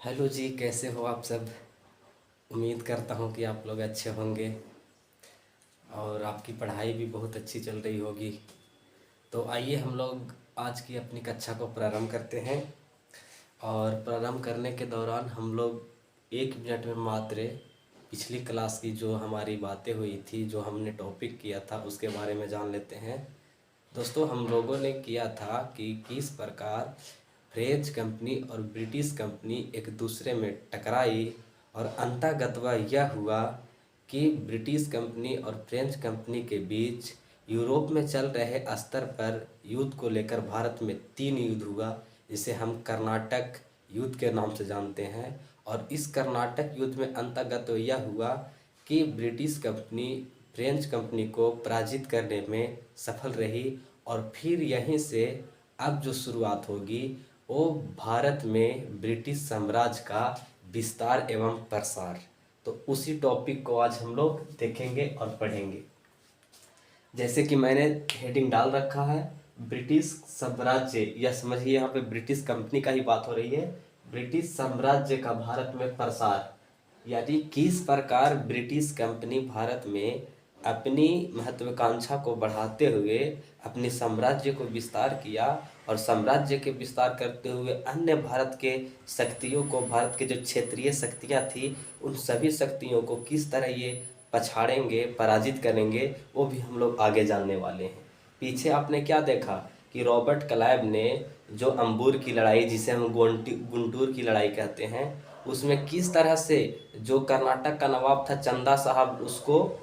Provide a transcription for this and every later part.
Hello जी, कैसे हो आप सब। उम्मीद करता हूँ कि आप लोग अच्छे होंगे और आपकी पढ़ाई भी बहुत अच्छी चल रही होगी। तो आइए हम लोग आज की अपनी कक्षा को प्रारंभ करते हैं। और प्रारंभ करने के दौरान हम लोग 1 मिनट में मात्र पिछली क्लास की जो हमारी बातें हुई थी, जो हमने टॉपिक किया था, उसके बारे में जान लेते हैं। दोस्तों, हम लोगों ने किया था कि किस प्रकार फ्रेंच कंपनी और ब्रिटिश कंपनी एक दूसरे में टकराई और अंततः यह हुआ कि ब्रिटिश कंपनी और फ्रेंच कंपनी के बीच यूरोप में चल रहे स्तर पर युद्ध को लेकर भारत में 3 युद्ध हुआ, जिसे हम कर्नाटक युद्ध के नाम से जानते हैं। और इस कर्नाटक युद्ध में अंततः यह हुआ कि ब्रिटिश कंपनी फ्रेंच कंपनी को पराजित करने में सफल रही। और फिर यहीं से अब जो शुरुआत होगी वो भारत में ब्रिटिश साम्राज्य का विस्तार एवं प्रसार। तो उसी टॉपिक को आज हम लोग देखेंगे और पढ़ेंगे। जैसे कि मैंने हेडिंग डाल रखा है ब्रिटिश साम्राज्य, या समझिए यहाँ पे ब्रिटिश कंपनी का ही बात हो रही है। ब्रिटिश साम्राज्य का भारत में प्रसार, यानी किस प्रकार ब्रिटिश कंपनी भारत में अपनी महत्वाकांक्षा को बढ़ाते हुए अपने साम्राज्य को विस्तार किया, और साम्राज्य के विस्तार करते हुए अन्य भारत के शक्तियों को, भारत के जो क्षेत्रीय शक्तियाँ थी, उन सभी शक्तियों को किस तरह ये पछाड़ेंगे, पराजित करेंगे, वो भी हम लोग आगे जानने वाले हैं। पीछे आपने क्या देखा कि रॉबर्ट क्लाइव ने जो अंबूर की लड़ाई, जिसे हम गुंटूर की लड़ाई कहते हैं, उसमें किस तरह से जो कर्नाटक का नवाब था चंदा साहब, उसको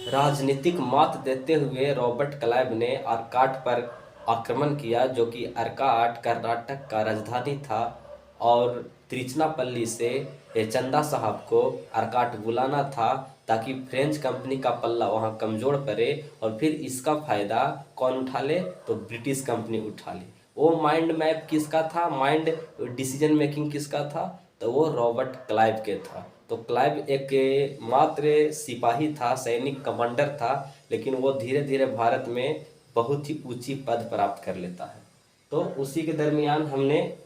राजनीतिक मात देते हुए रॉबर्ट क्लाइव ने आर्काट पर आक्रमण किया, जो कि आर्काट कर्नाटक का राजधानी था। और तिरुचिरापल्ली से चंदा साहब को आर्काट बुलाना था, ताकि फ्रेंच कंपनी का पल्ला वहाँ कमज़ोर पड़े, और फिर इसका फ़ायदा कौन उठा ले, तो ब्रिटिश कंपनी उठा ले। वो माइंड मैप किसका था, माइंड डिसीजन मेकिंग किसका था, तो वो रॉबर्ट क्लाइव के था। तो क्लाइव एक मात्र सिपाही था, सैनिक कमांडर था, लेकिन वो धीरे धीरे भारत में बहुत ही ऊंची पद प्राप्त कर लेता है। तो उसी के दरमियान हमने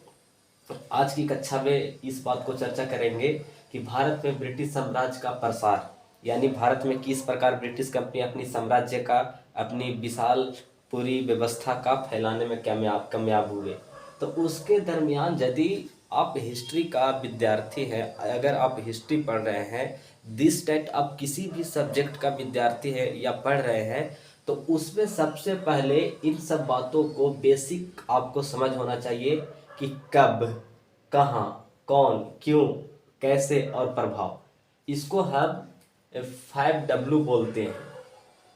आज की कक्षा में इस बात को चर्चा करेंगे कि भारत में ब्रिटिश साम्राज्य का प्रसार, यानी भारत में किस प्रकार ब्रिटिश कंपनी अपनी साम्राज्य का, अपनी विशाल पूरी व्यवस्था का फैलाने में कामयाब हुए। तो उसके दरमियान यदि आप हिस्ट्री का विद्यार्थी हैं, अगर आप हिस्ट्री पढ़ रहे हैं, दिस डेट आप किसी भी सब्जेक्ट का विद्यार्थी है या पढ़ रहे हैं, तो उसमें सबसे पहले इन सब बातों को बेसिक आपको समझ होना चाहिए कि कब, कहाँ, कौन, क्यों, कैसे और प्रभाव। इसको हम 5W बोलते हैं,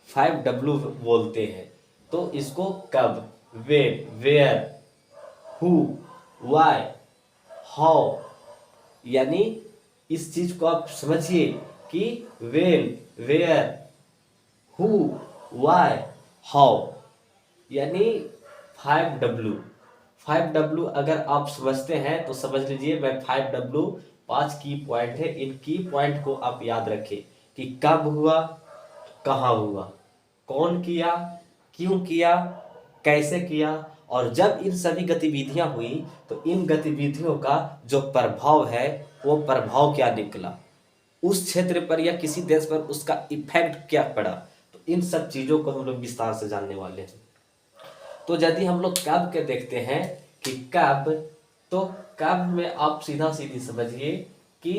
5W बोलते हैं। तो इसको कब, when, where, who, why, how, यानी इस चीज को आप समझिए कि when, where, who, why, how, यानी 5W। 5W अगर आप समझते हैं तो समझ लीजिए। मैं 5W 5 की पॉइंट है, इन की पॉइंट को आप याद रखें कि कब हुआ, कहाँ हुआ, कौन किया, क्यों किया, कैसे किया, और जब इन सभी गतिविधियां हुई तो इन गतिविधियों का जो प्रभाव है वो प्रभाव क्या निकला, उस क्षेत्र पर या किसी देश पर उसका इफेक्ट क्या पड़ा। तो इन सब चीजों को हम लोग विस्तार से जानने वाले हैं। तो यदि हम लोग कब के देखते हैं कि कब, तो कब में आप सीधा सीधी समझिए कि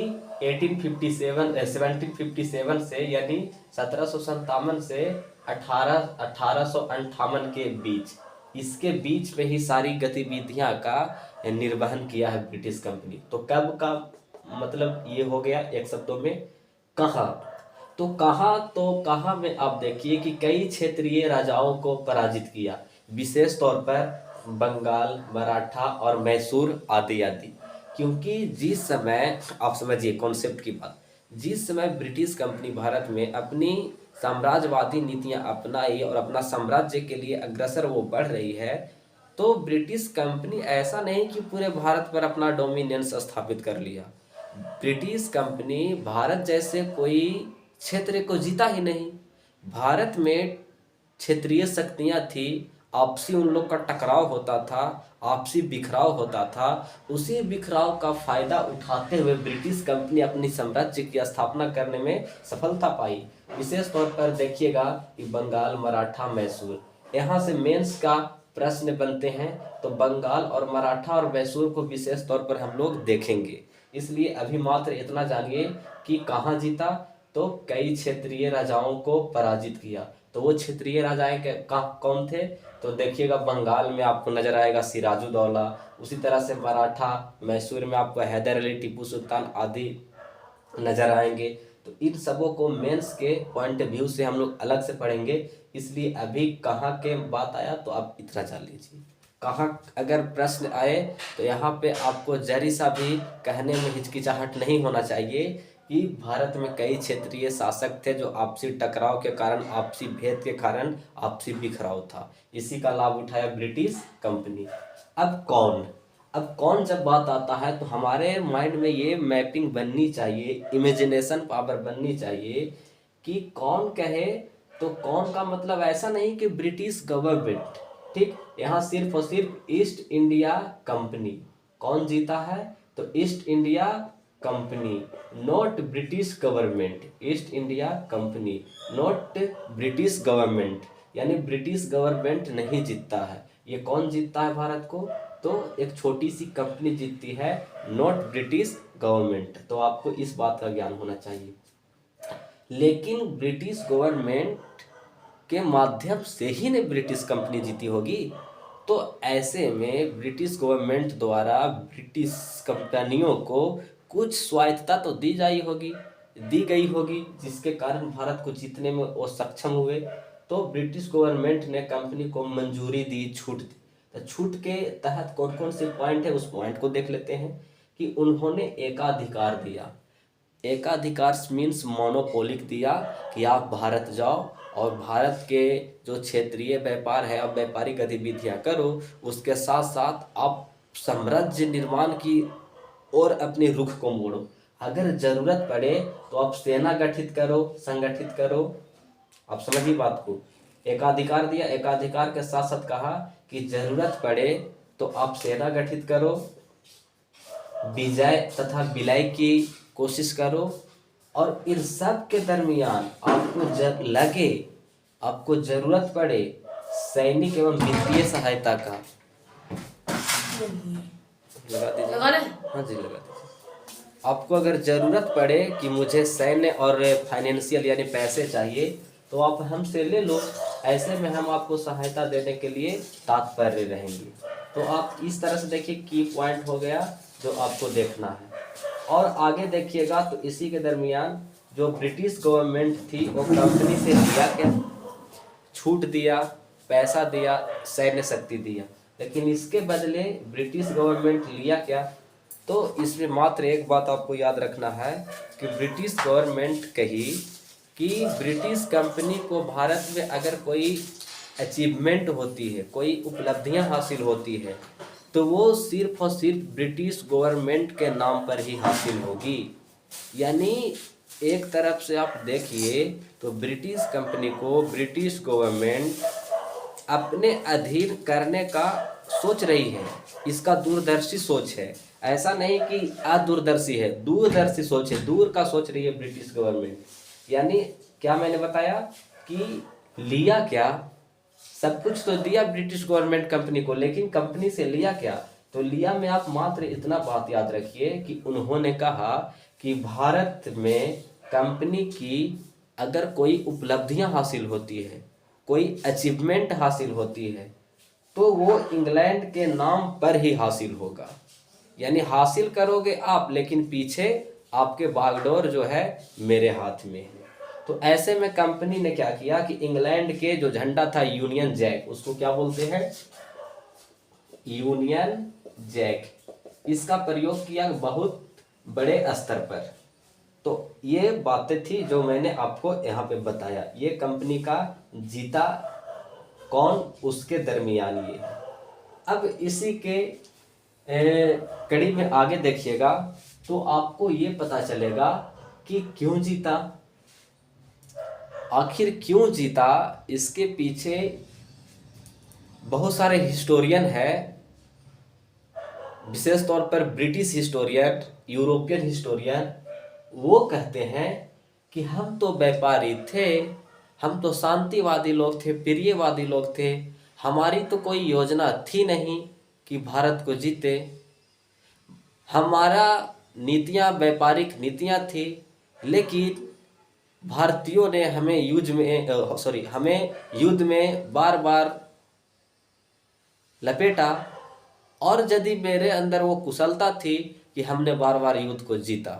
1757 से, यानी 1757 से 1858 के बीच, इसके बीच में ही सारी गतिविधियां का निर्वहन किया है ब्रिटिश कंपनी। तो कब का मतलब ये हो गया एक शब्दों में कहाँ। तो कहाँ में आप देखिए कि कई क्षेत्रीय राजाओं को पराजित किया, विशेष तौर पर बंगाल, मराठा और मैसूर आदि आदि। क्योंकि जिस समय, आप समझिए कॉन्सेप्ट की बात, जिस समय ब्रिटिश कंपनी भारत में अपनी साम्राज्यवादी नीतियां अपनाई और अपना साम्राज्य के लिए अग्रसर वो बढ़ रही है, तो ब्रिटिश कंपनी ऐसा नहीं कि पूरे भारत पर अपना डोमिनेंस स्थापित कर लिया। ब्रिटिश कंपनी भारत जैसे कोई क्षेत्र को जीता ही नहीं। भारत में क्षेत्रीय शक्तियां थी, आपसी उन लोग का टकराव होता था, आपसी बिखराव होता था, उसी बिखराव का फायदा उठाते हुए ब्रिटिश कंपनी अपनी साम्राज्य की स्थापना करने में सफलता पाई। विशेष तौर पर देखिएगा कि बंगाल, मराठा, मैसूर, यहाँ से मेंस का प्रश्न बनते हैं, तो बंगाल और मराठा और मैसूर को विशेष तौर पर हम लोग देखेंगे। इसलिए अभी मात्र इतना जानिए कि कहाँ जीता, तो कई क्षेत्रीय राजाओं को पराजित किया। तो वो क्षेत्रीय राजाएं कौन थे, तो देखिएगा बंगाल में आपको नजर आएगा सिराजुद्दौला, उसी तरह से मराठा मैसूर में आपको हैदर अली, टीपू सुल्तान आदि नजर आएंगे। तो इन सबों को मेंस के पॉइंट व्यू से हम लोग अलग से पढ़ेंगे। इसलिए अभी कहाँ के बात आया तो आप इतना जान लीजिए। कहाँ अगर प्रश्न आए तो यहाँ पे आपको जरी सा भी कहने में हिचकिचाहट नहीं होना चाहिए कि भारत में कई क्षेत्रीय शासक थे जो आपसी टकराव के कारण, आपसी भेद के कारण आपसी बिखराव था। इसी का लाभ उठाया ब्रिटिश कंपनी। अब कौन जब बात आता है तो हमारे माइंड में ये मैपिंग बननी चाहिए, इमेजिनेशन पावर बननी चाहिए कि कौन कहे, तो कौन का मतलब ऐसा नहीं कि ब्रिटिश गवर्नमेंट, ठीक। यहाँ सिर्फ और सिर्फ ईस्ट इंडिया कंपनी कौन जीता है, तो east India company, not British government. East India company not British government, यानी ब्रिटिश गवर्नमेंट नहीं जीतता है। ये कौन जीतता है भारत को, तो एक छोटी सी कंपनी जीतती है, नॉट ब्रिटिश गवर्नमेंट। तो आपको इस बात का ज्ञान होना चाहिए। लेकिन ब्रिटिश गवर्नमेंट के माध्यम से ही ने ब्रिटिश कंपनी जीती होगी, तो ऐसे में ब्रिटिश गवर्नमेंट द्वारा ब्रिटिश कंपनियों को कुछ स्वायत्तता तो दी गई होगी, जिसके कारण भारत को जीतने में वो सक्षम हुए। तो ब्रिटिश गवर्नमेंट ने कंपनी को मंजूरी दी, छूट दी। तो छूट के तहत कौन कौन से पॉइंट है, उस पॉइंट को देख लेते हैं कि उन्होंने एकाधिकार दिया। एकाधिकार मीन्स मोनोपोलिक दिया कि आप भारत जाओ और भारत के जो क्षेत्रीय व्यापार है, आप व्यापारिक गतिविधियां करो, उसके साथ साथ आप साम्राज्य निर्माण की और अपने रुख को मोड़ो। अगर जरूरत पड़े तो आप सेना गठित करो, संगठित करो। आप समझिए बात को। एकाधिकार दिया, एकाधिकार के साथ साथ कहा कि जरूरत पड़े तो आप सेना गठित करो, विजय तथा विलय की कोशिश करो, और इन सब के दरमियान आपको जरूरत पड़े सैनिक एवं वित्तीय सहायता का। लगा दीजिए। हाँ जी, लगा दीजिए। आपको अगर ज़रूरत पड़े कि मुझे सैन्य और फाइनेंशियल यानी पैसे चाहिए, तो आप हमसे ले लो। ऐसे में हम आपको सहायता देने के लिए तात्पर्य रहेंगे। तो आप इस तरह से देखिए, की पॉइंट हो गया जो आपको देखना है। और आगे देखिएगा तो इसी के दरमियान जो ब्रिटिश गवर्नमेंट थी वो कंपनी से लिया क्या, छूट दिया, पैसा दिया, सैन्य शक्ति दिया, लेकिन इसके बदले ब्रिटिश गवर्नमेंट लिया क्या, तो इसमें मात्र एक बात आपको याद रखना है कि ब्रिटिश गवर्नमेंट कही कि ब्रिटिश कंपनी को भारत में अगर कोई अचीवमेंट होती है, कोई उपलब्धियां हासिल होती है, तो वो सिर्फ और सिर्फ ब्रिटिश गवर्नमेंट के नाम पर ही हासिल होगी। यानी एक तरफ से आप देखिए तो ब्रिटिश कंपनी को ब्रिटिश गवर्नमेंट अपने अधीन करने का सोच रही है। इसका दूरदर्शी सोच है, ऐसा नहीं कि अदूरदर्शी है, दूरदर्शी सोच है, दूर का सोच रही है ब्रिटिश गवर्नमेंट। यानी क्या मैंने बताया कि लिया क्या, सब कुछ तो दिया ब्रिटिश गवर्नमेंट कंपनी को, लेकिन कंपनी से लिया क्या, तो लिया में आप मात्र इतना बात याद रखिए कि उन्होंने कहा कि भारत में कंपनी की अगर कोई उपलब्धियां हासिल होती है, कोई अचीवमेंट हासिल होती है, तो वो इंग्लैंड के नाम पर ही हासिल होगा। यानी हासिल करोगे आप, लेकिन पीछे आपके बागडोर जो है मेरे हाथ में है। तो ऐसे में कंपनी ने क्या किया कि इंग्लैंड के जो झंडा था यूनियन जैक, उसको क्या बोलते हैं, यूनियन जैक, इसका प्रयोग किया बहुत बड़े स्तर पर। तो ये बातें थी जो मैंने आपको यहाँ पे बताया। ये कंपनी का जीता कौन, उसके दरमियान ये। अब इसी के कड़ी में आगे देखिएगा तो आपको ये पता चलेगा कि क्यों जीता, आखिर क्यों जीता। इसके पीछे बहुत सारे हिस्टोरियन है विशेष तौर पर ब्रिटिश हिस्टोरियन, यूरोपियन हिस्टोरियन, वो कहते हैं कि हम तो व्यापारी थे, हम तो शांतिवादी लोग थे, प्रियवादी लोग थे, हमारी तो कोई योजना थी नहीं कि भारत को जीते। हमारा नीतियां व्यापारिक नीतियां थी, लेकिन भारतीयों ने हमें युद्ध में बार बार लपेटा, और यदि मेरे अंदर वो कुशलता थी कि हमने बार बार युद्ध को जीता,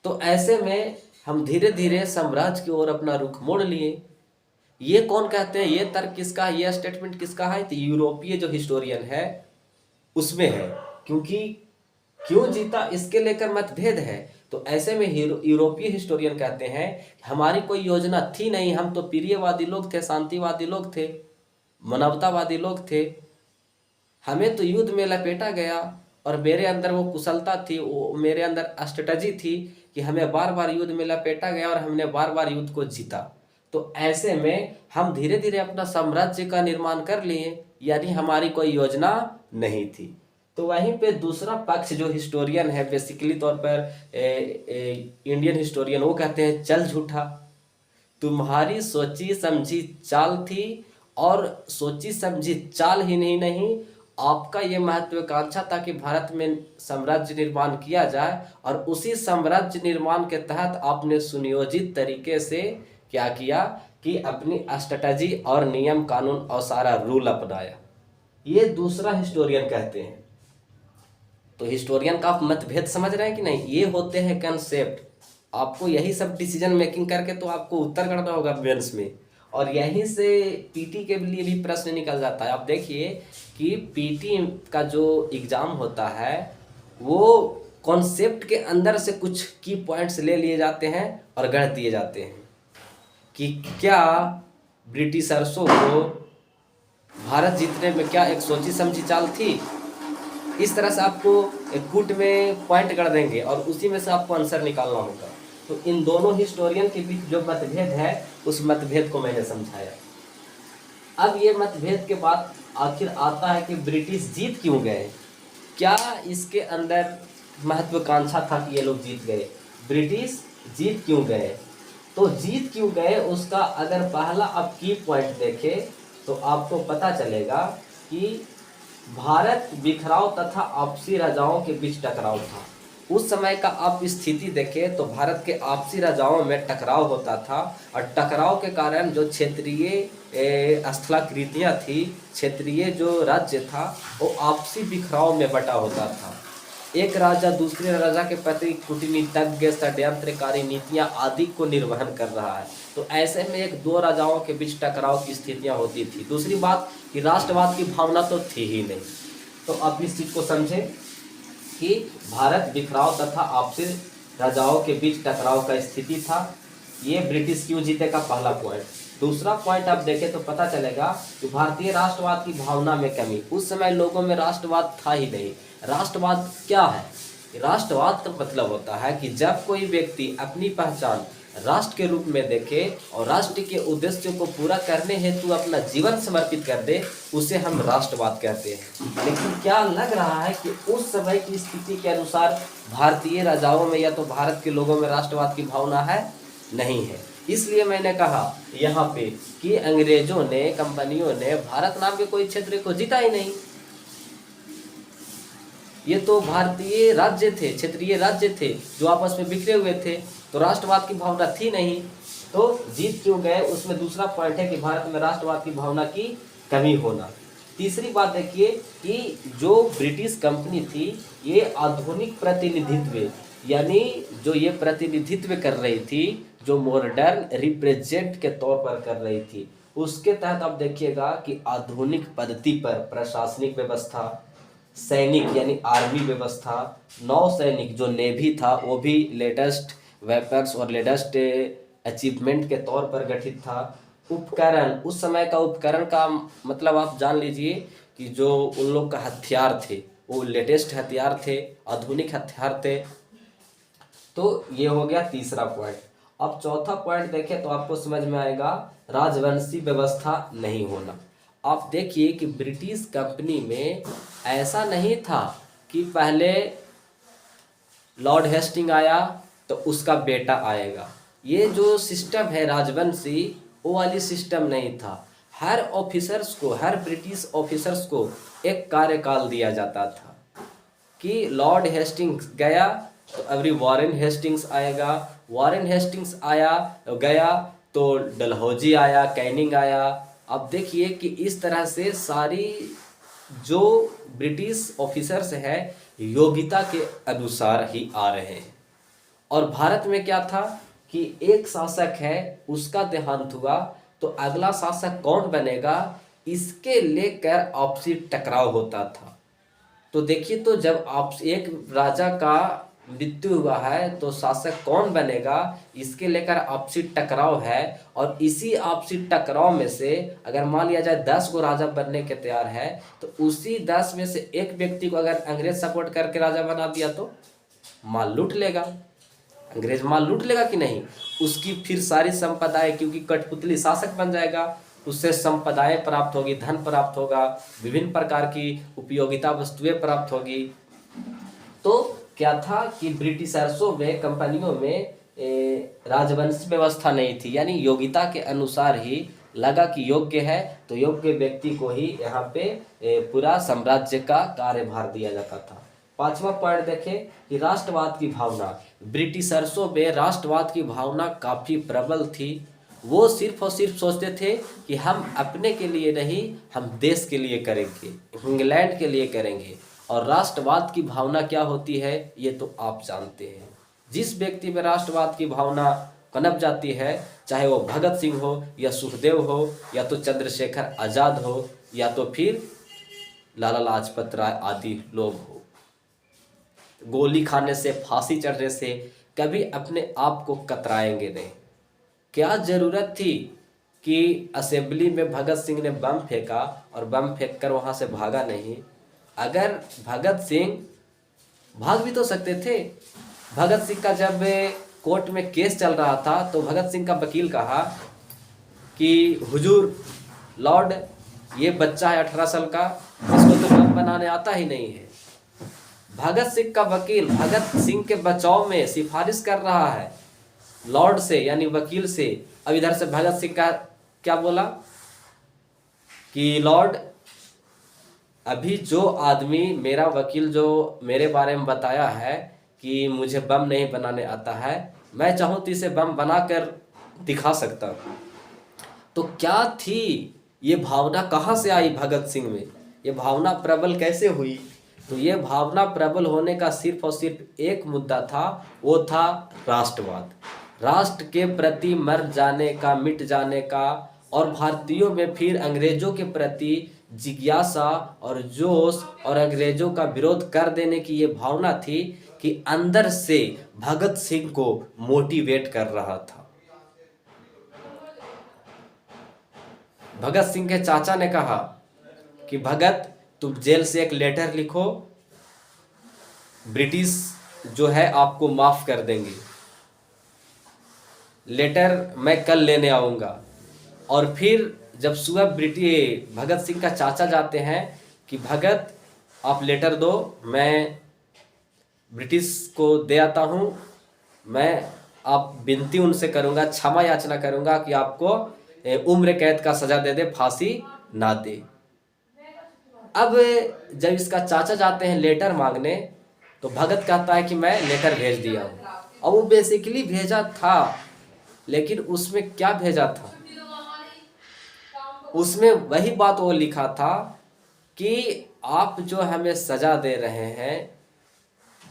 तो ऐसे में हम धीरे धीरे साम्राज्य की ओर अपना रुख मोड़ लिए। ये कौन कहते हैं, ये तर्क किसका है, ये स्टेटमेंट किसका है? तो यूरोपीय जो हिस्टोरियन है उसमें है, क्योंकि क्यों जीता इसके लेकर मतभेद है। तो ऐसे में यूरोपीय हिस्टोरियन कहते हैं हमारी कोई योजना थी नहीं, हम तो प्रियवादी लोग थे, शांतिवादी लोग थे, मानवतावादी लोग थे, हमें तो युद्ध में लपेटा गया, और मेरे अंदर वो कुशलता थी, वो मेरे अंदर स्ट्रेटजी थी कि हमें बार बार युद्ध में लपेटा गया और हमने बार बार युद्ध को जीता। तो ऐसे में हम धीरे धीरे अपना साम्राज्य का निर्माण कर लिए, यानी हमारी कोई योजना नहीं थी। तो वहीं पे दूसरा पक्ष जो हिस्टोरियन है, बेसिकली तौर पर इंडियन हिस्टोरियन, वो कहते हैं चल झूठा, तुम्हारी सोची समझी चाल थी, और सोची समझी चाल ही नहीं, आपका ये महत्वाकांक्षा था कि भारत में साम्राज्य निर्माण किया जाए, और उसी साम्राज्य निर्माण के तहत आपने सुनियोजित तरीके से क्या किया कि अपनी स्ट्रेटजी और नियम कानून और सारा रूल अपनाया। ये दूसरा हिस्टोरियन कहते हैं। तो हिस्टोरियन का आप मतभेद समझ रहे हैं कि नहीं? ये होते हैं कंसेप्ट। आपको यही सब डिसीजन मेकिंग करके तो आपको उत्तर करना होगा मेंस में, और यहीं से पीटी के लिए भी प्रश्न निकल जाता है। आप देखिए कि पीटी का जो एग्जाम होता है वो कॉन्सेप्ट के अंदर से कुछ की पॉइंट्स ले लिए जाते हैं और गढ़ दिए जाते हैं कि क्या ब्रिटिशर्सों को भारत जीतने में क्या एक सोची समझी चाल थी। इस तरह से आपको एक कूट में पॉइंट कर देंगे और उसी में से आपको आंसर निकालना होगा। तो इन दोनों हिस्टोरियन के बीच जो मतभेद है उस मतभेद को मैंने समझाया। अब ये मतभेद के बाद आखिर आता है कि ब्रिटिश जीत क्यों गए, क्या इसके अंदर महत्वाकांक्षा था कि ये लोग जीत गए, ब्रिटिश जीत क्यों गए। तो जीत क्यों गए उसका अगर पहला आप की पॉइंट देखें तो आपको पता चलेगा कि भारत बिखराव तथा आपसी राजाओं के बीच टकराव था। उस समय का आप स्थिति देखें तो भारत के आपसी राजाओं में टकराव होता था, और टकराव के कारण जो क्षेत्रीय स्थलाकृतियाँ थी, क्षेत्रीय जो राज्य था वो आपसी बिखराव में बटा होता था। एक राजा दूसरे राजा के प्रति कूटनीतिज्ञ, षड्यंत्रकारी नीतियां आदि को निर्वहन कर रहा है। तो ऐसे में एक दो राजाओं के बीच टकराव की स्थितियां होती थी। दूसरी बात कि राष्ट्रवाद की भावना तो थी ही नहीं। तो आप इस चीज़ को समझें कि भारत बिखराव तथा आपसी राजाओं के बीच टकराव का स्थिति था। ये ब्रिटिश क्यों जीते का पहला पॉइंट। दूसरा पॉइंट आप देखें तो पता चलेगा कि भारतीय राष्ट्रवाद की भावना में कमी। उस समय लोगों में राष्ट्रवाद था ही नहीं। राष्ट्रवाद क्या है? राष्ट्रवाद का मतलब होता है कि जब कोई व्यक्ति अपनी पहचान राष्ट्र के रूप में देखे और राष्ट्र के उद्देश्यों को पूरा करने हेतु अपना जीवन समर्पित कर दे, उसे हम राष्ट्रवाद कहते हैं। लेकिन क्या लग रहा है कि उस समय की स्थिति के अनुसार भारतीय राजाओं में या तो भारत के लोगों में राष्ट्रवाद की भावना है? नहीं है। इसलिए मैंने कहा यहाँ पे कि अंग्रेजों ने, कंपनियों ने भारत नाम के कोई क्षेत्र को जीता ही नहीं। ये तो भारतीय राज्य थे, क्षेत्रीय राज्य थे जो आपस में बिखरे हुए थे, तो राष्ट्रवाद की भावना थी नहीं। तो जीत क्यों गए उसमें दूसरा पॉइंट है कि भारत में राष्ट्रवाद की भावना की कमी होना। तीसरी बात देखिए कि जो ब्रिटिश कंपनी थी ये आधुनिक प्रतिनिधित्व, यानी जो ये प्रतिनिधित्व कर रही थी, जो मॉडर्न रिप्रेजेंट के तौर पर कर रही थी, उसके तहत आप देखिएगा कि आधुनिक पद्धति पर प्रशासनिक व्यवस्था, सैनिक यानी आर्मी व्यवस्था, नौसैनिक जो नेवी था वो भी लेटेस्ट वेपन्स और लेटेस्ट अचीवमेंट के तौर पर गठित था। उपकरण, उस समय का उपकरण का मतलब आप जान लीजिए कि जो उन लोग का हथियार थे वो लेटेस्ट हथियार थे, आधुनिक हथियार थे। तो ये हो गया तीसरा पॉइंट। अब चौथा पॉइंट देखें तो आपको समझ में आएगा राजवंशी व्यवस्था नहीं होना। आप देखिए कि ब्रिटिश कंपनी में ऐसा नहीं था कि पहले लॉर्ड हेस्टिंग आया तो उसका बेटा आएगा। ये जो सिस्टम है राजवंशी, वो वाली सिस्टम नहीं था। हर ऑफिसर्स को, हर ब्रिटिश ऑफिसर्स को एक कार्यकाल दिया जाता था कि लॉर्ड हेस्टिंग्स गया तो अभी वॉरेन हेस्टिंग्स आएगा, वॉरेन हेस्टिंग्स आया गया तो डलहौजी आया, कैनिंग आया। अब देखिए कि इस तरह से सारी जो ब्रिटिश ऑफिसर्स हैं योग्यता के अनुसार ही आ रहे हैं। और भारत में क्या था कि एक शासक है, उसका देहांत हुआ तो अगला शासक कौन बनेगा इसके लेकर आपसी टकराव होता था। तो देखिए, तो जब आप एक राजा का मृत्यु हुआ है तो शासक कौन बनेगा इसके लेकर आपसी टकराव है। और इसी आपसी टकराव में से अगर मान लिया जाए 10 को राजा बनने के तैयार है तो उसी 10 में से एक व्यक्ति को अगर अंग्रेज सपोर्ट करके राजा बना दिया तो माल लूट लेगा, अंग्रेज माल लूट लेगा कि नहीं। उसकी फिर सारी संपदाएं, क्योंकि कठपुतली शासक बन जाएगा, उससे संपदाएं प्राप्त होगी, धन प्राप्त होगा, विभिन्न प्रकार की उपयोगिता वस्तुएं प्राप्त होगी। तो क्या था कि ब्रिटिशर्सों में, कंपनियों में राजवंश व्यवस्था नहीं थी, यानी योग्यता के अनुसार ही लगा कि योग्य है तो योग्य व्यक्ति को ही यहाँ पे पूरा साम्राज्य का कार्यभार दिया जाता था। पांचवा पॉइंट देखें कि राष्ट्रवाद की भावना। ब्रिटिशर्सों में राष्ट्रवाद की भावना काफ़ी प्रबल थी। वो सिर्फ और सिर्फ सोचते थे कि हम अपने के लिए नहीं, हम देश के लिए करेंगे, इंग्लैंड के लिए करेंगे। और राष्ट्रवाद की भावना क्या होती है ये तो आप जानते हैं। जिस व्यक्ति में राष्ट्रवाद की भावना पनप जाती है, चाहे वो भगत सिंह हो या सुखदेव हो या तो चंद्रशेखर आज़ाद हो या तो फिर लाला लाजपत राय आदि लोग हो, गोली खाने से, फांसी चढ़ने से कभी अपने आप को कतराएंगे नहीं। क्या ज़रूरत थी कि असेंबली में भगत सिंह ने बम फेंका और बम फेंक कर वहाँ से भागा नहीं। अगर भगत सिंह भाग भी तो सकते थे। भगत सिंह का जब कोर्ट में केस चल रहा था तो भगत सिंह का वकील कहा कि हुजूर लॉर्ड, ये बच्चा है 18 साल का, इसको तो बम बनाने आता ही नहीं है। भगत सिंह का वकील भगत सिंह के बचाव में सिफारिश कर रहा है लॉर्ड से, यानी वकील से। अब इधर से भगत सिंह का क्या बोला कि लॉर्ड, अभी जो आदमी, मेरा वकील जो मेरे बारे में बताया है कि मुझे बम नहीं बनाने आता है, मैं चाहूँ तो इसे बम बनाकर दिखा सकता हूँ। तो क्या थी ये भावना, कहाँ से आई भगत सिंह में, ये भावना प्रबल कैसे हुई? तो ये भावना प्रबल होने का सिर्फ और सिर्फ एक मुद्दा था, वो था राष्ट्रवाद। राष्ट्र के प्रति मर जाने का, मिट जाने का, और भारतीयों में फिर अंग्रेजों के प्रति जिज्ञासा और जोश और अंग्रेजों का विरोध कर देने की ये भावना थी कि अंदर से भगत सिंह को मोटिवेट कर रहा था। भगत सिंह के चाचा ने कहा कि भगत, तुम जेल से एक लेटर लिखो, ब्रिटिश जो है आपको माफ कर देंगे, लेटर मैं कल लेने आऊँगा। और फिर जब सुबह भगत सिंह का चाचा जाते हैं कि भगत आप लेटर दो, मैं ब्रिटिश को दे आता हूँ, मैं आप विनती उनसे करूँगा, क्षमा याचना करूँगा कि आपको उम्र कैद का सज़ा दे दे, फांसी ना दे। अब जब इसका चाचा जाते हैं लेटर मांगने तो भगत कहता है कि मैं लेटर भेज दिया हूँ। और वो बेसिकली भेजा था, लेकिन उसमें क्या भेजा था, उसमें वही बात वो लिखा था कि आप जो हमें सज़ा दे रहे हैं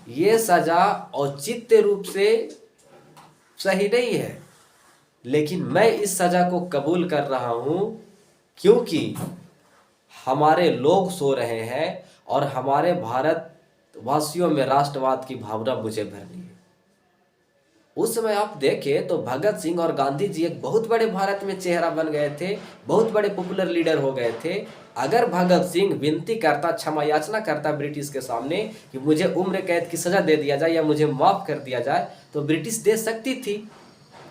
ये सज़ा औचित्य रूप से सही नहीं है, लेकिन मैं इस सज़ा को कबूल कर रहा हूँ क्योंकि हमारे लोग सो रहे हैं और हमारे भारतवासियों में राष्ट्रवाद की भावना मुझे भरनी है। उस समय आप देखें तो भगत सिंह और गांधी जी एक बहुत बड़े भारत में चेहरा बन गए थे, बहुत बड़े पॉपुलर लीडर हो गए थे। अगर भगत सिंह विनती करता, क्षमा याचना करता ब्रिटिश के सामने कि मुझे उम्र कैद की सज़ा दे दिया जाए या मुझे माफ़ कर दिया जाए, तो ब्रिटिश दे सकती थी।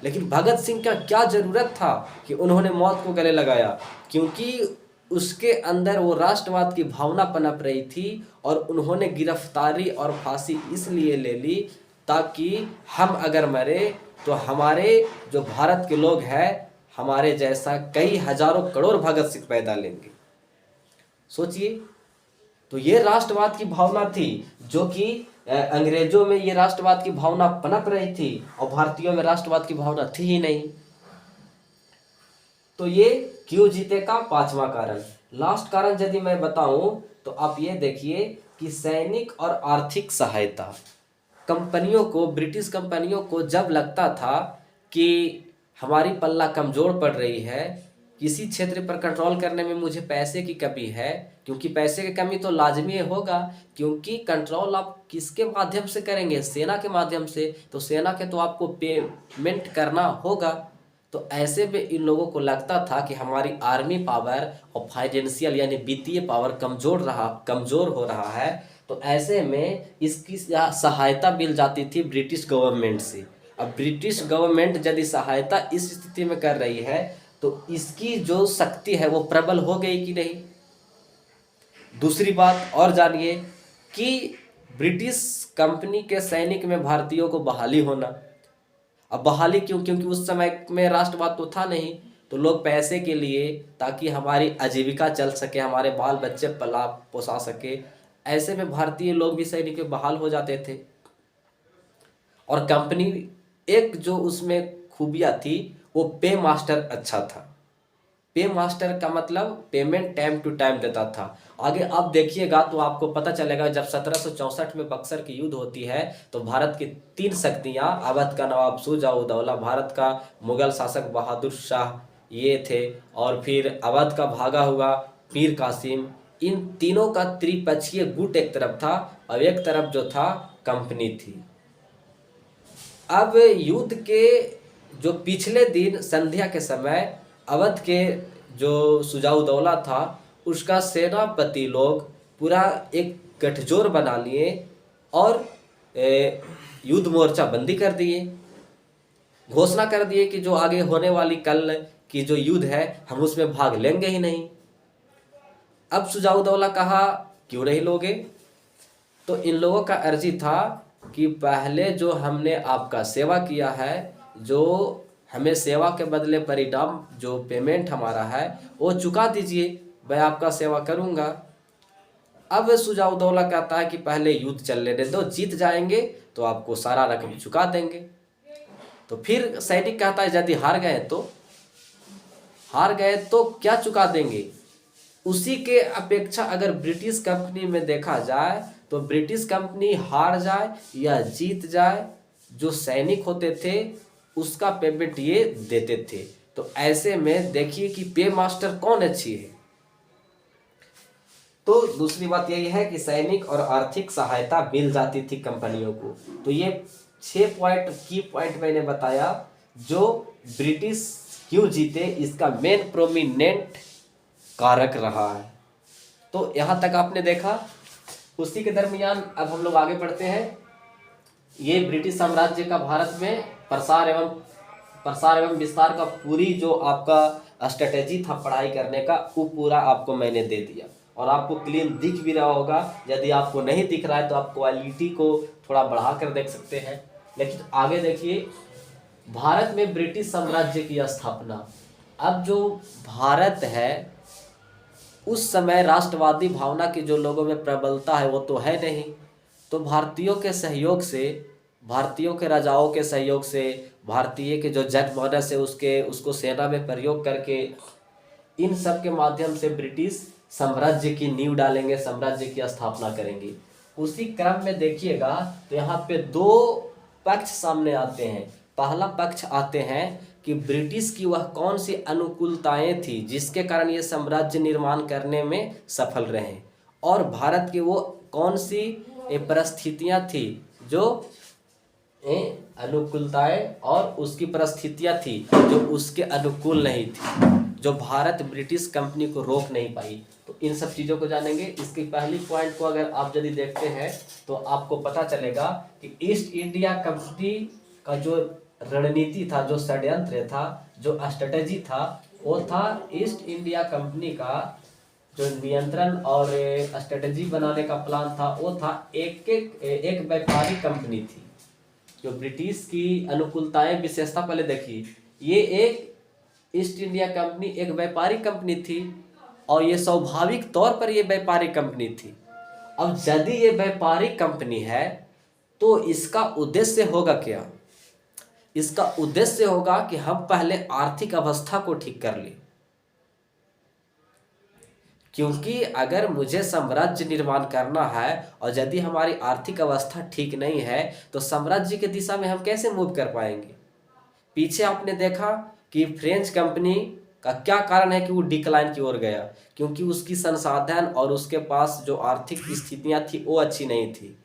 लेकिन भगत सिंह का क्या ज़रूरत था कि उन्होंने मौत को गले लगाया, क्योंकि उसके अंदर वो राष्ट्रवाद की भावना पनप रही थी और उन्होंने गिरफ्तारी और फांसी इसलिए ले ली ताकि हम अगर मरे तो हमारे जो भारत के लोग हैं हमारे जैसा कई हजारों करोड़ भगत सिंह पैदा लेंगे। सोचिए, तो ये राष्ट्रवाद की भावना थी जो कि अंग्रेजों में ये राष्ट्रवाद की भावना पनप रही थी और भारतीयों में राष्ट्रवाद की भावना थी ही नहीं। तो ये क्यों जीते का पांचवा कारण। लास्ट कारण यदि मैं बताऊं तो आप ये देखिए कि सैनिक और आर्थिक सहायता। कंपनियों को, ब्रिटिश कंपनियों को जब लगता था कि हमारी पल्ला कमजोर पड़ रही है, किसी क्षेत्र पर कंट्रोल करने में मुझे पैसे की कमी है, क्योंकि पैसे की कमी तो लाजमी होगा, क्योंकि कंट्रोल आप किसके माध्यम से करेंगे, सेना के माध्यम से, तो सेना के तो आपको पेमेंट करना होगा। तो ऐसे में इन लोगों को लगता था कि हमारी आर्मी पावर और फाइनेंशियल यानी वित्तीय पावर कमजोर हो रहा है। तो ऐसे में इसकी सहायता मिल जाती थी ब्रिटिश गवर्नमेंट से। अब ब्रिटिश गवर्नमेंट यदि सहायता इस स्थिति में कर रही है तो इसकी जो शक्ति है वो प्रबल हो गई कि नहीं। दूसरी बात और जानिए कि ब्रिटिश कंपनी के सैनिक में भारतीयों को बहाली होना। अब बहाली क्यों? क्योंकि उस समय में राष्ट्रवाद तो था नहीं, तो लोग पैसे के लिए, ताकि हमारी आजीविका चल सके, हमारे बाल बच्चे पला पोसा सके, ऐसे में भारतीय लोग भी सैनिक में बहाल हो जाते थे। और कंपनी एक जो उसमें खूबियाँ थी वो पे मास्टर अच्छा था। पे मास्टर का मतलब पेमेंट टाइम टू टाइम देता था। आगे आप देखिएगा तो आपको पता चलेगा जब 1764 में बक्सर की युद्ध होती है तो भारत की तीन शक्तियां, अवध का नवाब शुजा-उद-दौला, भारत का मुगल शासक बहादुर शाह ये थे, और फिर अवध का भागा हुआ मीर कासिम, इन तीनों का त्रिपक्षीय गुट एक तरफ था और एक तरफ जो था कंपनी थी। अब युद्ध के जो पिछले दिन संध्या के समय अवध के जो शुजा-उद-दौला था उसका सेनापति लोग पूरा एक गठजोड़ बना लिए और युद्ध मोर्चा बंदी कर दिए। घोषणा कर दिए कि जो आगे होने वाली कल की जो युद्ध है हम उसमें भाग लेंगे ही नहीं। अब शुजा-उद-दौला कहा क्यों नहीं लोगे? तो इन लोगों का अर्जी था कि पहले जो हमने आपका सेवा किया है, जो हमें सेवा के बदले परिणाम जो पेमेंट हमारा है वो चुका दीजिए, मैं आपका सेवा करूंगा। अब शुजा-उद-दौला कहता है कि पहले युद्ध चल लेने दो, जीत जाएंगे तो आपको सारा रकम चुका देंगे। तो फिर सैनिक कहता है यदि हार गए तो क्या चुका देंगे? उसी के अपेक्षा अगर ब्रिटिश कंपनी में देखा जाए तो ब्रिटिश कंपनी हार जाए या जीत जाए, जो सैनिक होते थे उसका पेमेंट ये देते थे। तो ऐसे में देखिए कि पे मास्टर कौन अच्छी है। तो दूसरी बात यही है कि सैनिक और आर्थिक सहायता मिल जाती थी कंपनियों को। तो ये 6 की पॉइंट मैंने बताया जो ब्रिटिश क्यों जीते, इसका मेन प्रोमिनेंट कारक रहा है। तो यहाँ तक आपने देखा। उसी के दरमियान अब हम लोग आगे बढ़ते हैं। ये ब्रिटिश साम्राज्य का भारत में प्रसार एवं विस्तार का पूरी जो आपका स्ट्रेटेजी था पढ़ाई करने का वो पूरा आपको मैंने दे दिया और आपको क्लीन दिख भी रहा होगा। यदि आपको नहीं दिख रहा है तो आप क्वालिटी को थोड़ा बढ़ा कर देख सकते हैं। लेकिन आगे देखिए, भारत में ब्रिटिश साम्राज्य की स्थापना। अब जो भारत है उस समय राष्ट्रवादी भावना की जो लोगों में प्रबलता है वो तो है नहीं। तो भारतीयों के सहयोग से, भारतीयों के राजाओं के सहयोग से, भारतीय के जो जनमानस है उसको सेना में प्रयोग करके इन सब के माध्यम से ब्रिटिश साम्राज्य की नींव डालेंगे, साम्राज्य की स्थापना करेंगे। उसी क्रम में देखिएगा तो यहाँ पे 2 पक्ष सामने आते हैं। पहला पक्ष आते हैं कि ब्रिटिश की वह कौन सी अनुकूलताएं थी जिसके कारण ये साम्राज्य निर्माण करने में सफल रहे, और भारत की वो कौन सी परिस्थितियां थी जो अनुकूलताएं और उसकी परिस्थितियां थी जो उसके अनुकूल नहीं थी, जो भारत ब्रिटिश कंपनी को रोक नहीं पाई। तो इन सब चीज़ों को जानेंगे। इसकी पहली पॉइंट को अगर आप यदि देखते हैं तो आपको पता चलेगा कि ईस्ट इंडिया कंपनी का जो रणनीति था, जो षड्यंत्र था, जो स्ट्रेटेजी था, वो था ईस्ट इंडिया कंपनी का जो नियंत्रण और स्ट्रेटजी बनाने का प्लान था वो था एक व्यापारिक कंपनी थी। जो ब्रिटिश की अनुकूलताएं विशेषता पहले देखिए, ये एक ईस्ट इंडिया कंपनी एक व्यापारिक कंपनी थी और ये स्वाभाविक तौर पर ये व्यापारिक कंपनी थी। अब यदि ये व्यापारिक कंपनी है तो इसका उद्देश्य होगा क्या? इसका उद्देश्य होगा कि हम पहले आर्थिक अवस्था को ठीक कर लें, क्योंकि अगर मुझे साम्राज्य निर्माण करना है और यदि हमारी आर्थिक अवस्था ठीक नहीं है तो साम्राज्य की दिशा में हम कैसे मूव कर पाएंगे। पीछे आपने देखा कि फ्रेंच कंपनी का क्या कारण है कि वो डिक्लाइन की ओर गया, क्योंकि उसकी संसाधन और उसके पास जो आर्थिक स्थितियां थी वो अच्छी नहीं थी।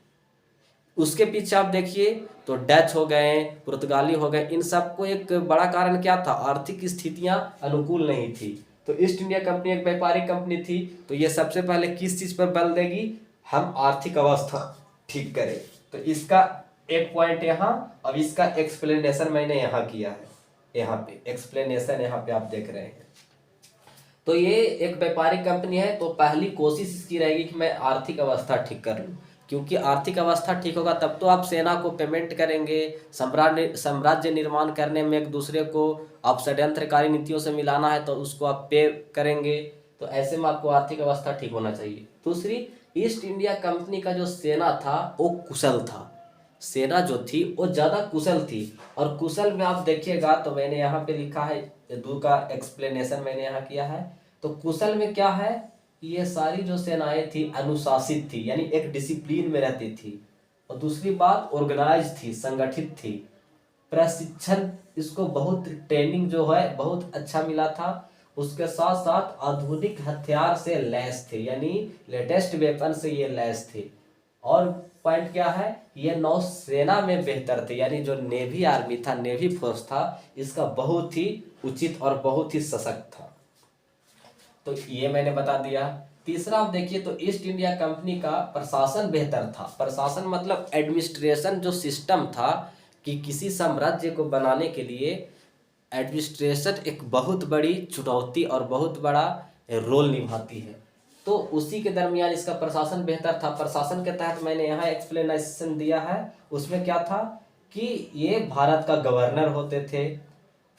उसके पीछे आप देखिए तो डच हो गए, पुर्तगाली हो गए, इन सबको एक बड़ा कारण क्या था? आर्थिक स्थितियां अनुकूल नहीं थी। तो ईस्ट इंडिया कंपनी एक व्यापारिक कंपनी थी, तो ये सबसे पहले किस चीज पर बल देगी? हम आर्थिक अवस्था ठीक करें। तो इसका एक पॉइंट यहाँ, अब इसका एक्सप्लेनेशन मैंने यहाँ किया है, यहाँ पे एक्सप्लेनेशन यहाँ पे आप देख रहे हैं। तो ये एक व्यापारिक कंपनी है, तो पहली कोशिश इसकी रहेगी कि मैं आर्थिक अवस्था ठीक कर लूँ, क्योंकि आर्थिक अवस्था ठीक होगा तब तो आप सेना को पेमेंट करेंगे, साम्राज्य निर्माण करने में एक दूसरे को आप षड्यंत्रकारी नीतियों से मिलाना है तो उसको आप पे करेंगे, तो ऐसे में आपको आर्थिक अवस्था ठीक होना चाहिए। दूसरी, ईस्ट इंडिया कंपनी का जो सेना था वो कुशल था, सेना जो थी वो ज़्यादा कुशल थी। और कुशल में आप देखिएगा तो मैंने यहाँ पे लिखा है, दो का एक्सप्लेनेशन मैंने यहाँ किया है। तो कुशल में क्या है, ये सारी जो सेनाएं थी अनुशासित थी, यानी एक डिसिप्लिन में रहती थी। और दूसरी बात, ऑर्गेनाइज थी, संगठित थी। प्रशिक्षण इसको बहुत, ट्रेनिंग जो है बहुत अच्छा मिला था। उसके साथ साथ आधुनिक हथियार से लैस थे, यानी लेटेस्ट वेपन से ये लैस थे। और पॉइंट क्या है, ये नौसेना में बेहतर थे, यानी जो नेवी आर्मी था, नेवी फोर्स था, इसका बहुत ही उचित और बहुत ही सशक्त था। तो ये मैंने बता दिया। तीसरा आप देखिए तो ईस्ट इंडिया कंपनी का प्रशासन बेहतर था। प्रशासन मतलब एडमिनिस्ट्रेशन जो सिस्टम था, कि किसी साम्राज्य को बनाने के लिए एडमिनिस्ट्रेशन एक बहुत बड़ी चुनौती और बहुत बड़ा रोल निभाती है, तो उसी के दरमियान इसका प्रशासन बेहतर था। प्रशासन के तहत मैंने यहाँ एक्सप्लेनेशन दिया है, उसमें क्या था कि ये भारत का गवर्नर होते थे,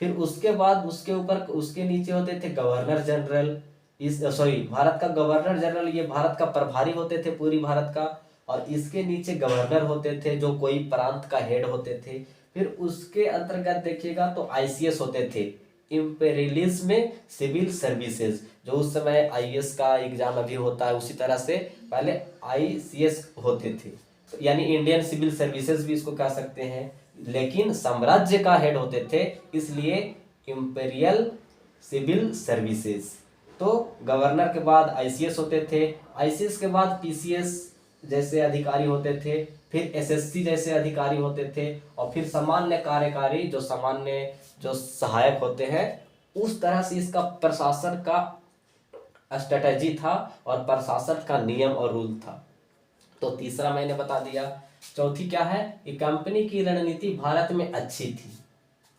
फिर उसके बाद उसके ऊपर उसके नीचे होते थे गवर्नर जनरल, भारत का गवर्नर जनरल, ये भारत का प्रभारी होते थे पूरी भारत का, और इसके नीचे गवर्नर होते थे जो कोई प्रांत का हेड होते थे। फिर उसके अंतर्गत देखिएगा तो आईसीएस होते थे, इंपेरियलिज्म सिविल सर्विसेज, जो उस समय आईएएस का एग्जाम अभी होता है उसी तरह से पहले आईसीएस होते थे, तो यानी इंडियन सिविल सर्विसेज भी इसको कह सकते हैं, लेकिन साम्राज्य का हेड होते थे इसलिए इंपेरियल सिविल सर्विसेज। तो गवर्नर के बाद आईसीएस होते थे, आईसीएस के बाद पीसीएस जैसे अधिकारी होते थे, फिर एसएससी जैसे अधिकारी होते थे, और फिर सामान्य कार्यकारी जो सामान्य जो सहायक होते हैं। उस तरह से इसका प्रशासन का स्ट्रेटजी था और प्रशासन का नियम और रूल था। तो तीसरा मैंने बता दिया। चौथी क्या है कि कंपनी की रणनीति भारत में अच्छी थी।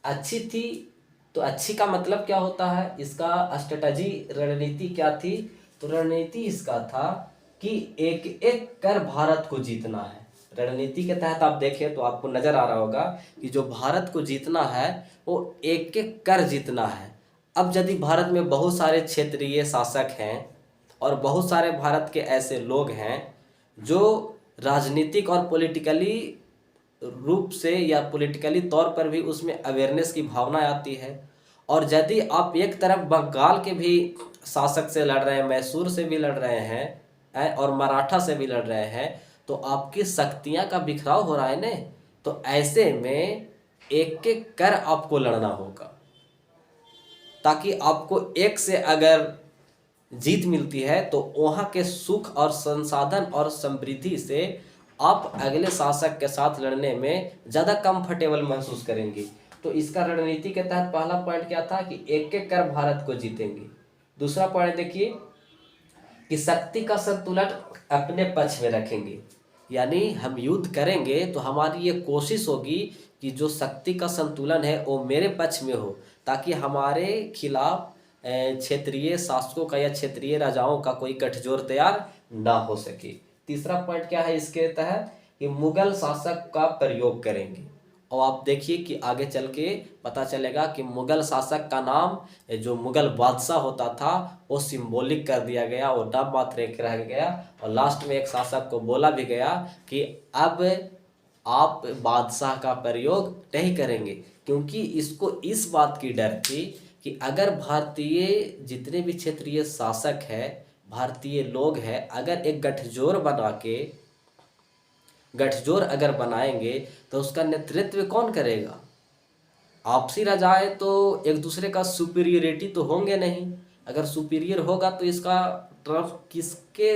अच्छी थी तो अच्छी का मतलब क्या होता है, इसका स्ट्रेटजी रणनीति क्या थी, तो रणनीति इसका था कि एक एक कर भारत को जीतना है। रणनीति के तहत आप देखें तो आपको नजर आ रहा होगा कि जो भारत को जीतना है वो एक एक कर जीतना है। अब यदि भारत में बहुत सारे क्षेत्रीय शासक हैं और बहुत सारे भारत के ऐसे लोग हैं जो राजनीतिक और पॉलिटिकली रूप से या पॉलिटिकली तौर पर भी उसमें अवेयरनेस की भावना आती है, और यदि आप एक तरफ बंगाल के भी शासक से लड़ रहे हैं, मैसूर से भी लड़ रहे हैं और मराठा से भी लड़ रहे हैं, तो आपकी शक्तियां का बिखराव हो रहा है ना। तो ऐसे में एक एक कर आपको लड़ना होगा, ताकि आपको एक से अगर जीत मिलती है तो वहाँ के सुख और संसाधन और समृद्धि से आप अगले शासक के साथ लड़ने में ज़्यादा कंफर्टेबल महसूस करेंगे। तो इसका रणनीति के तहत पहला पॉइंट क्या था कि एक एक कर भारत को जीतेंगे। दूसरा पॉइंट देखिए कि शक्ति का संतुलन अपने पक्ष में रखेंगे, यानी हम युद्ध करेंगे तो हमारी ये कोशिश होगी कि जो शक्ति का संतुलन है वो मेरे पक्ष में हो, ताकि हमारे खिलाफ क्षेत्रीय शासकों का या क्षेत्रीय राजाओं का कोई गठजोड़ तैयार ना हो सके। तीसरा पॉइंट क्या है इसके तहत कि मुगल शासक का प्रयोग करेंगे। और आप देखिए कि आगे चल के पता चलेगा कि मुगल शासक का नाम जो मुगल बादशाह होता था वो सिंबॉलिक कर दिया गया और नाम मात्र एक रह गया। और लास्ट में एक शासक को बोला भी गया कि अब आप बादशाह का प्रयोग नहीं करेंगे, क्योंकि इसको इस बात की डर थी कि अगर भारतीय जितने भी क्षेत्रीय शासक है, भारतीय लोग हैं, अगर एक गठजोड़ अगर बनाएंगे तो उसका नेतृत्व कौन करेगा। आपसी राजाएं तो एक दूसरे का सुपीरियरिटी तो होंगे नहीं, अगर सुपीरियर होगा तो इसका ट्रम्प किसके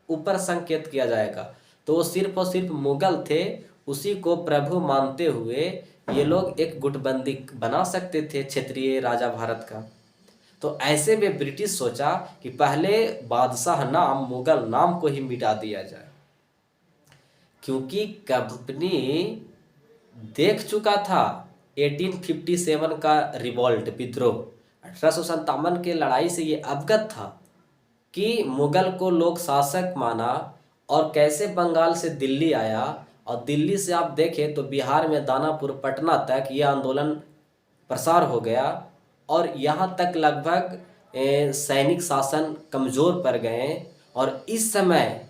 ऊपर संकेत किया जाएगा। तो वो सिर्फ और सिर्फ मुगल थे, उसी को प्रभु मानते हुए ये लोग एक गुटबंदी बना सकते थे क्षेत्रीय राजा भारत का। तो ऐसे में ब्रिटिश सोचा कि पहले बादशाह नाम मुगल नाम को ही मिटा दिया जाए, क्योंकि कंपनी देख चुका था 1857 का रिवॉल्ट विद्रोह, 1857 के लड़ाई से ये अवगत था कि मुगल को लोग शासक माना और कैसे बंगाल से दिल्ली आया। और दिल्ली से आप देखें तो बिहार में दानापुर पटना तक ये आंदोलन प्रसार हो गया और यहाँ तक लगभग सैनिक शासन कमज़ोर पड़ गए। और इस समय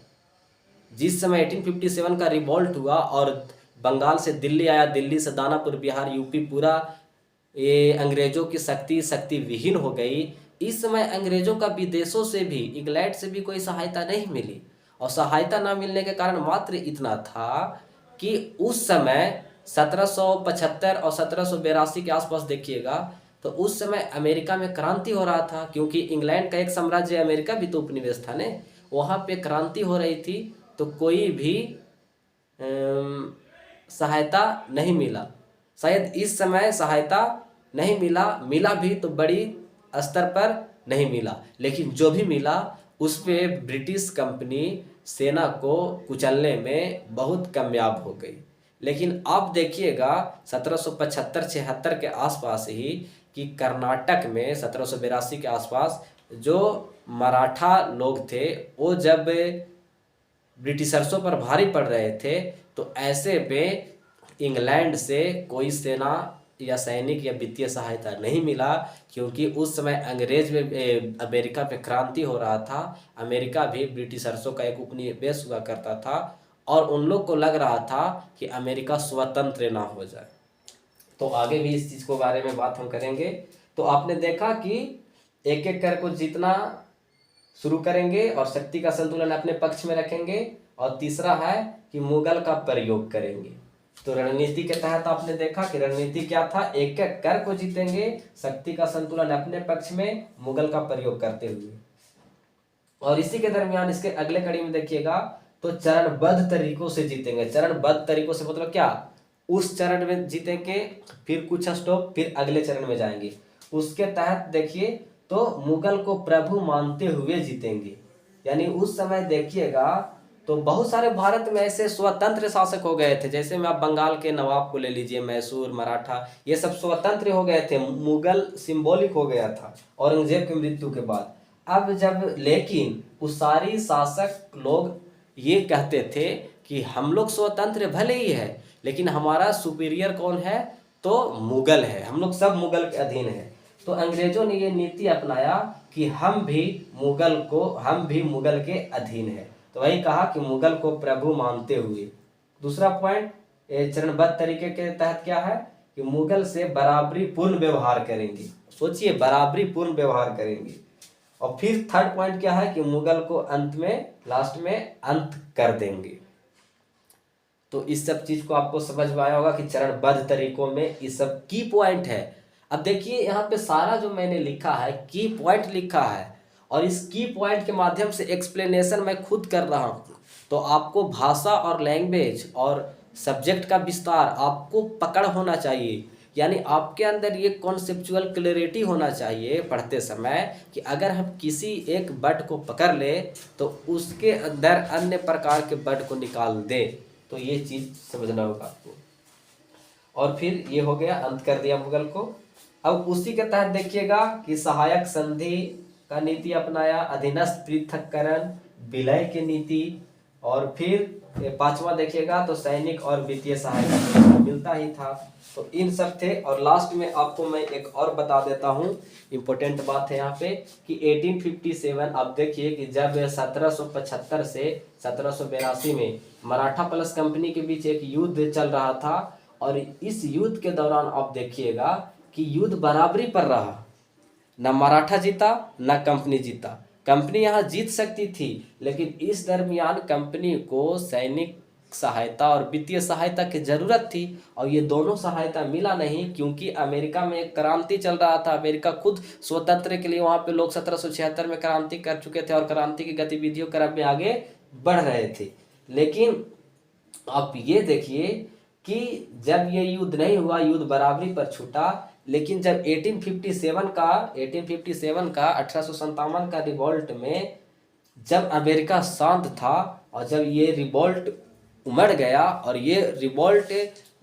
जिस समय 1857 का रिवॉल्ट हुआ और बंगाल से दिल्ली आया, दिल्ली से दानापुर, बिहार, यूपी पूरा ये अंग्रेज़ों की शक्ति विहीन हो गई। इस समय अंग्रेज़ों का विदेशों से भी, इंग्लैंड से भी कोई सहायता नहीं मिली। और सहायता ना मिलने के कारण मात्र इतना था कि उस समय 1775 और 1782 के आसपास देखिएगा तो उस समय अमेरिका में क्रांति हो रहा था, क्योंकि इंग्लैंड का एक साम्राज्य अमेरिका भी तो उपनिवेश था ने, वहाँ पे क्रांति हो रही थी। तो कोई भी सहायता नहीं मिला, शायद इस समय सहायता नहीं मिला भी तो बड़ी स्तर पर नहीं मिला, लेकिन जो भी मिला उस पे ब्रिटिश कंपनी सेना को कुचलने में बहुत कामयाब हो गई। लेकिन अब देखिएगा 1775-76 के आसपास ही कि कर्नाटक में 1782 के आसपास जो मराठा लोग थे वो जब ब्रिटिशर्सों पर भारी पड़ रहे थे, तो ऐसे में इंग्लैंड से कोई सेना या सैनिक या वित्तीय सहायता नहीं मिला, क्योंकि उस समय अंग्रेज में अमेरिका पे क्रांति हो रहा था। अमेरिका भी ब्रिटिशर्सों का एक उपनिवेश हुआ करता था और उन लोग को लग रहा था कि अमेरिका स्वतंत्र ना हो जाए। तो आगे भी इस चीज़ को बारे में बात हम करेंगे। तो आपने देखा कि एक एक कर को जीतना शुरू करेंगे और शक्ति का संतुलन अपने पक्ष में रखेंगे। और तीसरा है कि मुगल का प्रयोग करेंगे। तो रणनीति के तहत आपने देखा कि रणनीति क्या था, एक एक कर को जीतेंगे, शक्ति का संतुलन अपने पक्ष में, मुगल का प्रयोग करते हुए। और इसी के दरमियान इसके अगले कड़ी में देखिएगा तो चरणबद्ध तरीकों से जीतेंगे। चरणबद्ध तरीकों से मतलब क्या, उस चरण में जीतेंगे, फिर कुछ स्टॉप, फिर अगले चरण में जाएंगे। उसके तहत देखिए तो मुगल को प्रभु मानते हुए जीतेंगे। यानी उस समय देखिएगा तो बहुत सारे भारत में ऐसे स्वतंत्र शासक हो गए थे, जैसे में आप बंगाल के नवाब को ले लीजिए, मैसूर, मराठा, ये सब स्वतंत्र हो गए थे। मुगल सिंबॉलिक हो गया था औरंगजेब की मृत्यु के बाद। अब जब लेकिन उस सारी शासक लोग ये कहते थे कि हम लोग स्वतंत्र भले ही है, लेकिन हमारा सुपीरियर कौन है, तो मुगल है, हम लोग सब मुगल के अधीन है। तो अंग्रेजों ने ये नीति अपनाया कि हम भी मुगल के अधीन है। तो वही कहा कि मुगल को प्रभु मानते हुए। दूसरा पॉइंट चरणबद्ध तरीके के तहत क्या है कि मुगल से बराबरी पूर्ण व्यवहार करेंगे। सोचिए, बराबरी पूर्ण व्यवहार करेंगे। और फिर थर्ड पॉइंट क्या है कि मुगल को अंत में, लास्ट में अंत कर देंगे। तो इस सब चीज को आपको समझ में आया होगा कि चरणबद्ध तरीकों में इस सब की पॉइंट है। अब देखिए यहाँ पे सारा जो मैंने लिखा है की पॉइंट लिखा है, और इस की पॉइंट के माध्यम से एक्सप्लेनेशन मैं खुद कर रहा हूँ। तो आपको भाषा और लैंग्वेज और सब्जेक्ट का विस्तार आपको पकड़ होना चाहिए, यानी आपके अंदर ये कॉन्सेप्चुअल क्लैरिटी होना चाहिए पढ़ते समय कि अगर हम किसी एक वर्ड को पकड़ ले तो उसके अंदर अन्य प्रकार के वर्ड को निकाल दे। तो ये चीज़ समझना होगा आपको। और फिर ये हो गया, अंत कर दिया मुगल को। अब उसी के तहत देखिएगा कि सहायक संधि का नीति अपनाया, अधीनस्थ पृथक्करण, विलय की नीति, और फिर पांचवा देखिएगा तो सैनिक और वित्तीय सहायता तो मिलता ही था। तो इन सब थे। और लास्ट में आपको मैं एक और बता देता हूँ, इम्पोर्टेंट बात है यहाँ पे कि 1857, आप देखिए कि जब 1775 से 1782 में मराठा प्लस कंपनी के बीच एक युद्ध चल रहा था, और इस युद्ध के दौरान आप देखिएगा कि युद्ध बराबरी पर रहा, न मराठा जीता न कंपनी जीता। कंपनी यहाँ जीत सकती थी, लेकिन इस दरमियान कंपनी को सैनिक सहायता और वित्तीय सहायता की जरूरत थी, और ये दोनों सहायता मिला नहीं, क्योंकि अमेरिका में एक क्रांति चल रहा था। अमेरिका खुद स्वतंत्र के लिए, वहाँ पे लोग 1776 में क्रांति कर चुके थे और क्रांति की गतिविधियों क्रम में आगे बढ़ रहे थे। लेकिन आप ये देखिए कि जब ये युद्ध नहीं हुआ, युद्ध बराबरी पर छूटा, लेकिन जब 1857 का 1857 का रिवॉल्ट में जब अमेरिका शांत था, और जब ये रिवॉल्ट उमड़ गया, और ये रिवॉल्ट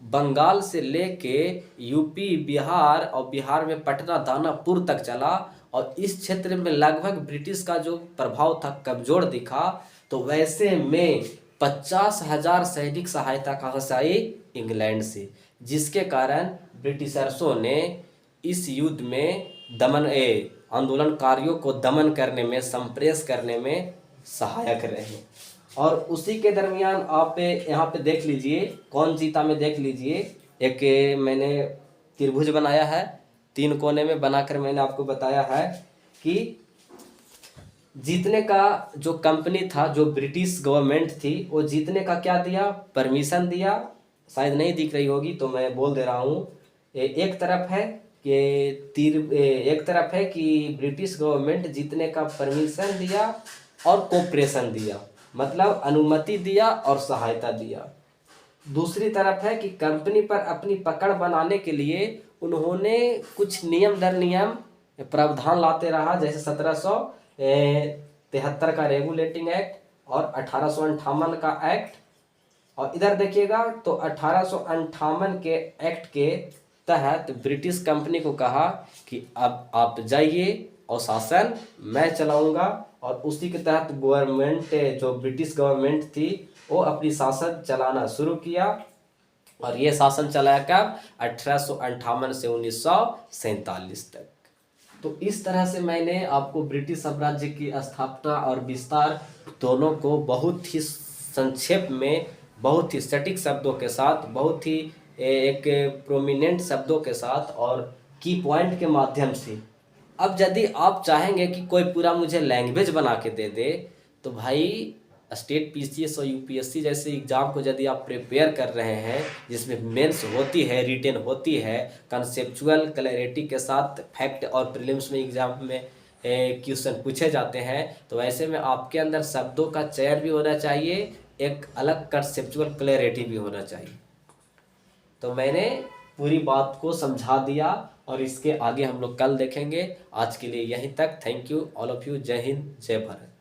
बंगाल से लेके यूपी, बिहार, और बिहार में पटना, दानापुर तक चला, और इस क्षेत्र में लगभग ब्रिटिश का जो प्रभाव था कमजोर दिखा, तो वैसे में 50,000 सैनिक सहायता कहाँ से आई? इंग्लैंड से, जिसके कारण ब्रिटिशर्सों ने इस युद्ध में आंदोलनकारियों को दमन करने में, संप्रेष करने में सहायक रहे। और उसी के दरमियान आप यहाँ पे देख लीजिए कौन जीता में देख लीजिए। एक मैंने त्रिभुज बनाया है, 3 कोने में बनाकर मैंने आपको बताया है कि जीतने का जो कंपनी था, जो ब्रिटिश गवर्नमेंट थी, वो जीतने का क्या दिया? परमिशन दिया। शायद नहीं दिख रही होगी तो मैं बोल दे रहा हूँ। एक तरफ है कि ब्रिटिश गवर्नमेंट जीतने का परमिशन दिया और कोऑपरेशन दिया, मतलब अनुमति दिया और सहायता दिया। दूसरी तरफ है कि कंपनी पर अपनी पकड़ बनाने के लिए उन्होंने कुछ नियम दर नियम प्रावधान लाते रहा, जैसे 1773 का रेगुलेटिंग एक्ट और 1858 का एक्ट। और इधर देखिएगा तो 1858 के एक्ट के तहत ब्रिटिश कंपनी को कहा कि अब आप जाइए और शासन मैं चलाऊंगा, और उसी के तहत गवर्नमेंट, जो ब्रिटिश गवर्नमेंट थी, वो अपनी शासन चलाना शुरू किया। और ये शासन चलाया कब? 1858 से 1947 तक। तो इस तरह से मैंने आपको ब्रिटिश साम्राज्य की स्थापना और विस्तार दोनों को बहुत ही संक्षेप में, बहुत ही सटीक शब्दों के साथ, बहुत ही एक प्रोमिनेंट शब्दों के साथ और की पॉइंट के माध्यम से। अब यदि आप चाहेंगे कि कोई पूरा मुझे लैंग्वेज बना के दे दे, तो भाई स्टेट पीसीएस और यूपीएससी जैसे एग्ज़ाम को यदि आप प्रिपेयर कर रहे हैं, जिसमें मेंस होती है, रिटेन होती है, कंसेप्चुअल क्लैरिटी के साथ फैक्ट और प्रीलिम्स में एग्ज़ाम में क्वेश्चन पूछे जाते हैं, तो ऐसे में आपके अंदर शब्दों का चयन भी होना चाहिए, एक अलग कंसेप्चुअल क्लैरिटी भी होना चाहिए। तो मैंने पूरी बात को समझा दिया, और इसके आगे हम लोग कल देखेंगे। आज के लिए यहीं तक। Thank you all of you. जय हिंद, जय भारत।